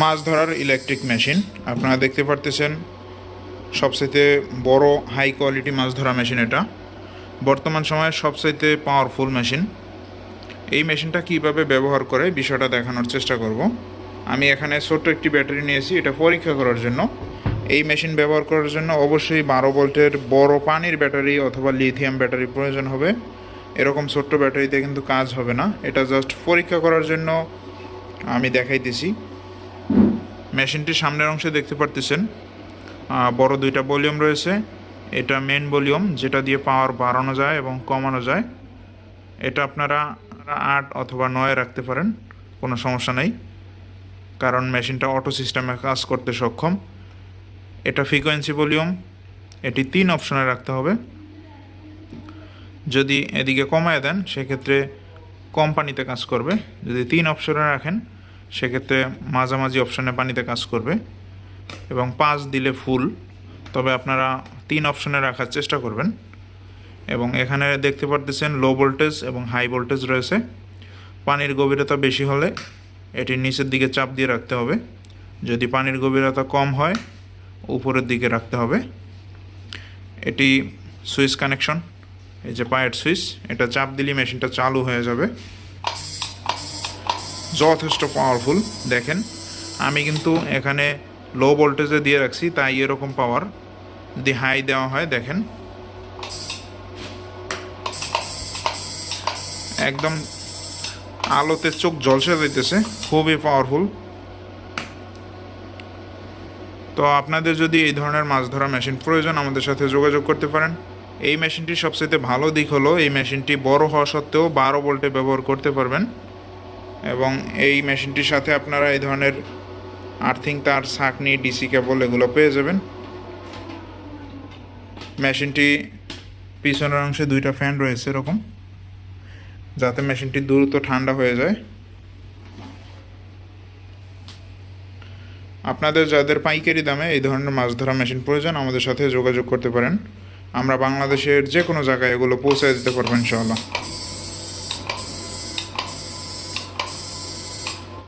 মাছ ধরার electric machine আপনারা দেখতে পারতেছেন। সবচাইতে বড় হাই কোয়ালিটি মাছ ধরা মেশিন এটা। বর্তমান সময়ে সবচাইতে পাওয়ারফুল মেশিন। এই মেশিনটা কিভাবে ব্যবহার করে বিষয়টা দেখানোর চেষ্টা করব। আমি এখানে ছোট্ট একটি ব্যাটারি নিয়েছি এটা পরীক্ষা করার জন্য। এই মেশিন ব্যবহার করার জন্য অবশ্যই 12 ভোল্টের বড় পানির ব্যাটারি অথবা লিথিয়াম ব্যাটারি প্রয়োজন হবে। এরকম ছোট্ট ব্যাটারিতে কিন্তু কাজ হবে না। এটা জাস্ট পরীক্ষা করার জন্য আমি দেখাইতেছি। মেশিনটির সামনের অংশে দেখতে পারতেছেন বড় দুইটা ভলিউম রয়েছে। এটা মেন ভলিউম যেটা দিয়ে পাওয়ার বাড়ানো যায় এবং কমানো যায়। এটা আপনারা 8 অথবা 9 রাখতে পারেন, কোনো সমস্যা নেই, কারণ মেশিনটা অটো সিস্টেমে কাজ করতে সক্ষম। এটা ফ্রিকোয়েন্সি ভলিউম, এটি 3 অপশনে রাখতে হবে। যদি এদিকে কমায় দেন সেক্ষেত্রে কম পানিতে কাজ করবে, যদি 3 অপশনে রাখেন সেক্ষেত্রে মাঝামাঝি অপশনে পানিতে কাজ করবে, এবং 5 দিলে ফুল। তবে আপনারা 3 অপশনে রাখার চেষ্টা করবেন। এবং এখানে দেখতে পারতেছেন লো ভোল্টেজ এবং হাই ভোল্টেজ রয়েছে। পানির গভীরতা বেশি হলে এটি নিচের দিকে চাপ দিয়ে রাখতে হবে, যদি পানির গভীরতা কম হয় উপরের দিকে রাখতে হবে। এটি সুইচ কানেকশন, এই যে পায়ের সুইচ, এটা চাপ দিলে মেশিনটা চালু হয়ে যাবে। যথেষ্ট পাওয়ারফুল। দেখেন আমি কিন্তু এখানে লো ভোল্টেজে দিয়ে রাখছি, তাই এরকম পাওয়ার। যদি হাই দেওয়া হয় দেখেন একদম আলোতে চোখ ঝলসে যাইতেছে, খুবই পাওয়ারফুল। তো আপনাদের যদি এই ধরনের মাছ ধরা মেশিন প্রয়োজন আমাদের সাথে যোগাযোগ করতে পারেন। এই মেশিনটির সবচেয়ে ভালো দিক হলো এই মেশিনটি বড় হওয়া সত্ত্বেও 12 ভোল্টে ব্যবহার করতে পারবেন। এবং এই মেশিনটির সাথে আপনারা এই ধরনের আর্থিং তার, ছাঁকনি, ডিসি কেবল এগুলো পেয়ে যাবেন। মেশিনটি পিছনের অংশে 2টা ফ্যান রয়েছে এরকম, যাতে মেশিনটি দ্রুত ঠান্ডা হয়ে যায়। আপনাদের যাদের পাইকারি দামে এই ধরনের মাছ ধরা মেশিন প্রয়োজন আমাদের সাথে যোগাযোগ করতে পারেন। আমরা বাংলাদেশের যে কোনো জায়গায় এগুলো পৌঁছে দিতে পারবো ইনশাআল্লাহ।